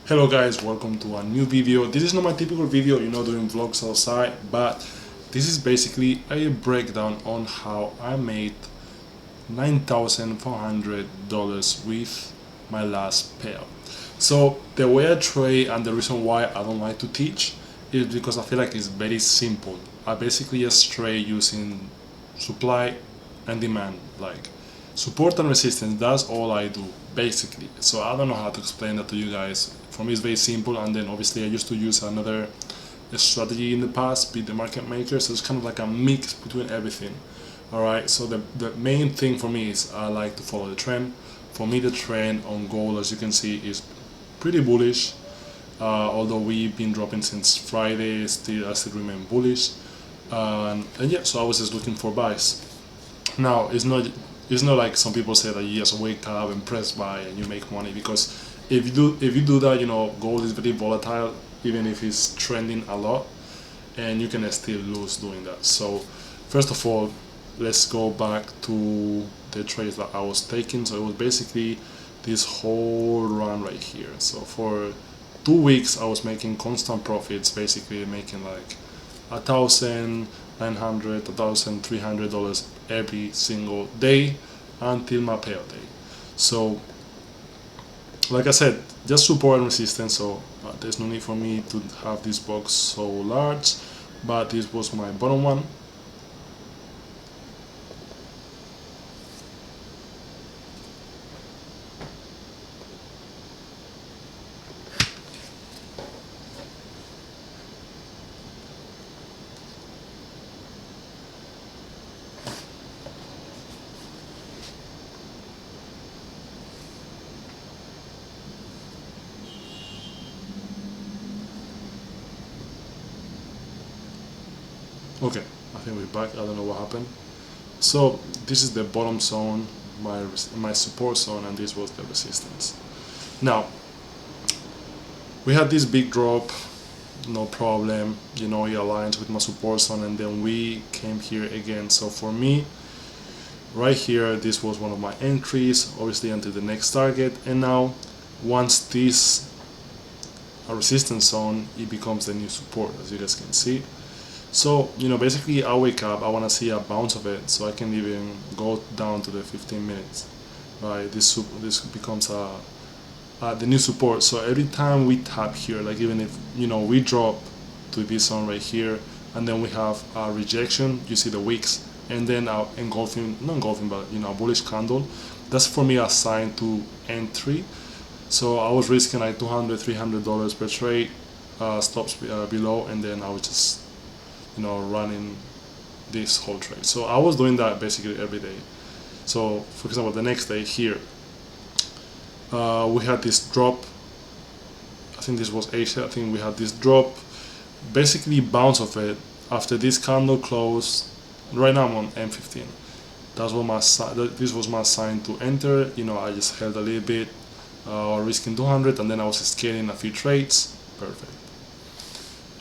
Hello guys, welcome to a new video. This is not my typical video, doing vlogs outside, but this is basically a breakdown on how I made $9,400 with my last payout. So the way I trade and the reason why I don't like to teach is because I feel like it's very simple. I basically just trade using supply and demand, like support and resistance. That's all I do basically. So I don't know how to explain that to you guys. For me it's very simple, and then obviously I used to use another strategy in the past, be the market maker, so it's kind of like a mix between everything. Alright, so the main thing for me is I like to follow the trend. For me the trend on gold, as you can see, is pretty bullish. Although we've been dropping since Friday, I still remain bullish. And yeah, so I was just looking for buys. Now it's not like some people say that you just wake up and press buy and you make money, because if you do that, gold is very volatile, even if it's trending a lot, and you can still lose doing that. So first of all, let's go back to the trades that I was taking. So it was basically this whole run right here. So for 2 weeks I was making constant profits, basically making like $1,900, $1,300 every single day until my payout day. So like I said, just support and resistance. So there's no need for me to have this box so large, but this was my bottom one. Okay, I think we're back. I don't know what happened. So this is the bottom zone, my support zone, and this was the resistance. Now we had this big drop, no problem, it aligns with my support zone, and then we came here again. So for me, right here, this was one of my entries, obviously until the next target, and now once this a resistance zone, it becomes the new support, as you guys can see. So basically I wake up, I want to see a bounce of it, so I can even go down to the 15 minutes. Right, this becomes the new support. So every time we tap here, like even if we drop to this zone right here, and then we have a rejection, you see the wicks, and then engulfing, not engulfing, but a bullish candle, that's for me a sign to entry. So I was risking like $200, $300 per trade, stops below, and then I was just running this whole trade. So I was doing that basically every day. So for example, the next day here, we had this drop. I think this was Asia. I think we had this drop, basically bounce of it after this candle closed. Right now I'm on M15. This was my sign to enter. I just held a little bit, risking 200, and then I was scaling a few trades. Perfect.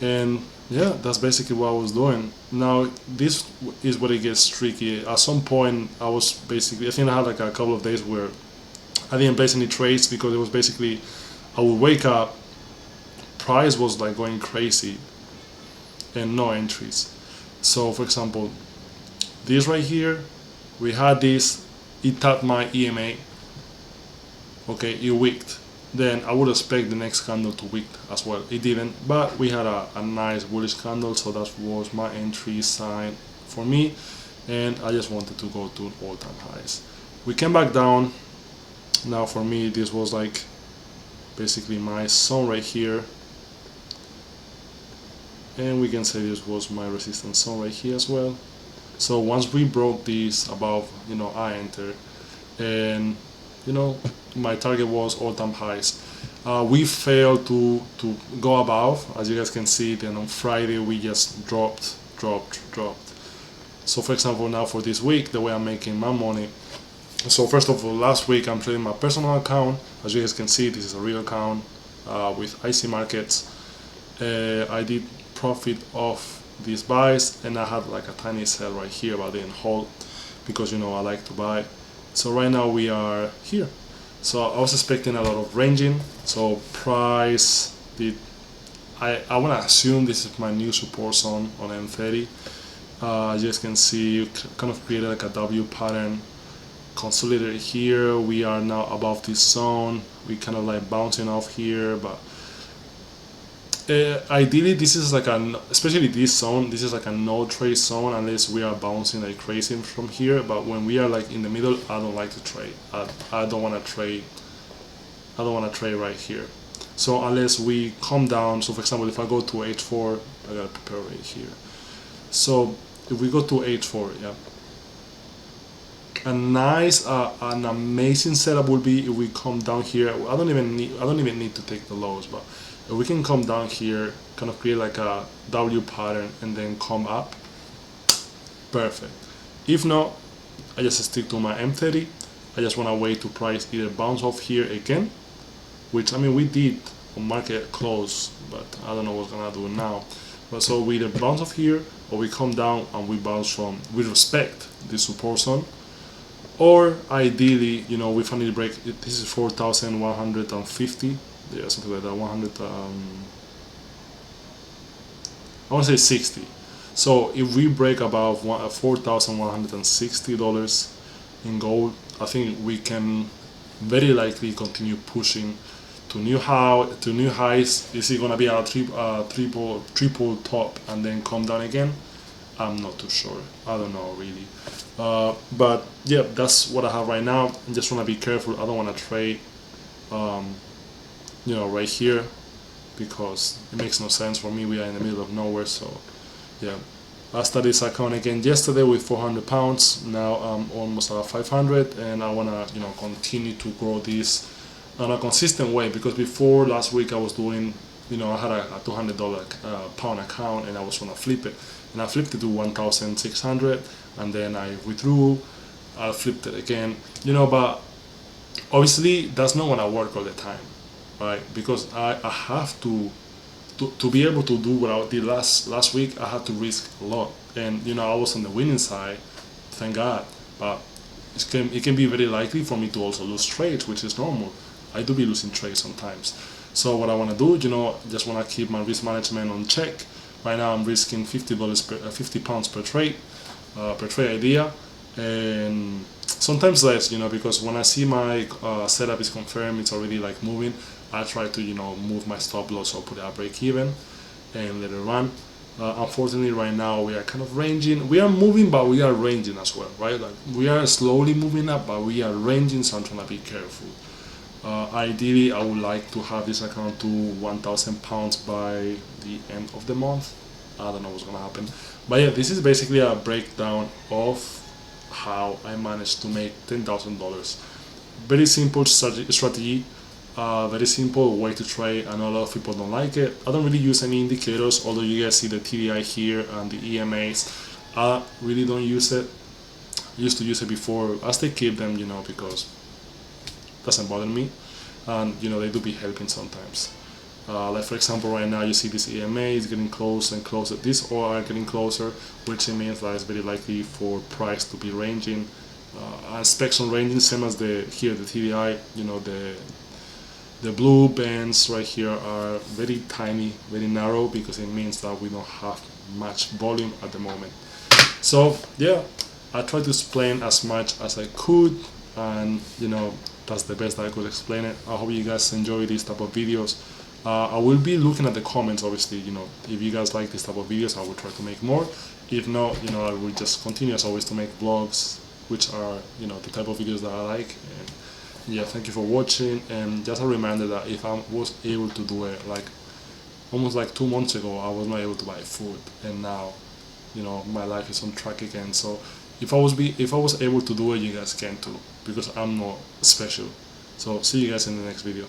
And yeah, that's basically what I was doing. Now this is where it gets tricky. At some point I think I had like a couple of days where I didn't place any trades, because it was basically I would wake up, price was like going crazy, and no entries. So for example, this right here, we had this, it tapped my EMA, okay, it wicked. Then I would expect the next candle to wick as well. It didn't, but we had a nice bullish candle, so that was my entry sign for me, and I just wanted to go to all-time highs. We came back down. Now for me, this was like basically my zone right here, and we can say this was my resistance zone right here as well. So once we broke this above, I entered, and my target was all-time highs. We failed to go above, as you guys can see. Then on Friday we just dropped. So for example, now for this week, the way I'm making my money. So first of all, last week I'm trading my personal account. As you guys can see, this is a real account with IC Markets. I did profit off these buys, and I had like a tiny sell right here, but I didn't hold because I like to buy. So right now we are here. So I was expecting a lot of ranging. So price did. I want to assume this is my new support zone on M30. As you guys can see, you kind of created like a W pattern, consolidated here. We are now above this zone. We kind of like bouncing off here, but ideally this is like especially this zone, this is like a no trade zone unless we are bouncing like crazy from here. But when we are like in the middle, I don't like to trade. I don't want to trade. I don't want to trade right here. So unless we come down, so for example, if I go to H4, I gotta prepare right here. So if we go to H4, yeah, an amazing setup would be if we come down here. I don't even need to take the lows, but if we can come down here, kind of create like a W pattern and then come up, perfect. If not, I just stick to my M30. I just want to wait to price either bounce off here again, which I mean we did on market close, but I don't know what's gonna do now. But so we either bounce off here or we come down and we bounce from, we respect the support zone. Or ideally, you know, we finally break it. This is 4,150, yeah, something like that. 100. I want to say 60. So if we break above $4,160 in gold, I think we can very likely continue pushing to new highs. Is it gonna be a triple top and then come down again? I'm not too sure. I don't know really. But yeah, that's what I have right now. I just want to be careful. I don't want to trade, you know, right here, because it makes no sense for me. We are in the middle of nowhere. So yeah, I started this account again yesterday with 400 pounds. Now I'm almost at 500, and I want to, you know, continue to grow this on a consistent way, because before last week I was doing, you know, I had a $200 pound account and I was gonna flip it, and I flipped it to 1,600, and then I withdrew. I flipped it again, you know, but obviously that's not gonna work all the time, right? Because I have to be able to do what I did last week. I had to risk a lot, and you know I was on the winning side, thank God. But it can be very likely for me to also lose trades, which is normal. I do be losing trades sometimes. So what I want to do, you know, just want to keep my risk management on check. Right now I'm risking $50 per 50 pounds per trade idea, and sometimes less, you know, because when I see my setup is confirmed, it's already like moving, I try to, you know, move my stop loss or put it at break even and let it run. Unfortunately right now we are kind of ranging. We are moving, but we are ranging as well, right? Like we are slowly moving up, but we are ranging, so I'm trying to be careful. Ideally I would like to have this account to 1,000 pounds by the end of the month. I don't know what's gonna happen, but yeah, this is basically a breakdown of how I managed to make $10,000. Very simple strategy, very simple way to trade. I know a lot of people don't like it. I don't really use any indicators, although you guys see the TDI here and the EMAs. I really don't use it. Used to use it before. I still keep them, you know, because it doesn't bother me, and you know they do be helping sometimes. Like for example, right now you see this EMA is getting closer and closer. These all are getting closer, which means that it's very likely for price to be ranging. I expect some ranging, same as the TDI. You know, the blue bands right here are very tiny, very narrow, because it means that we don't have much volume at the moment. So yeah, I tried to explain as much as I could, and you know that's the best I could explain it. I hope you guys enjoy these type of videos. I will be looking at the comments, obviously. You know, if you guys like this type of videos, I will try to make more. If not, you know, I will just continue as always to make vlogs, which are, you know, the type of videos that I like. And yeah, thank you for watching. And just a reminder that if I was able to do it like almost like 2 months ago, I was not able to buy food, and now, you know, my life is on track again. So if I was able to do it, you guys can too, because I'm not special. So see you guys in the next video.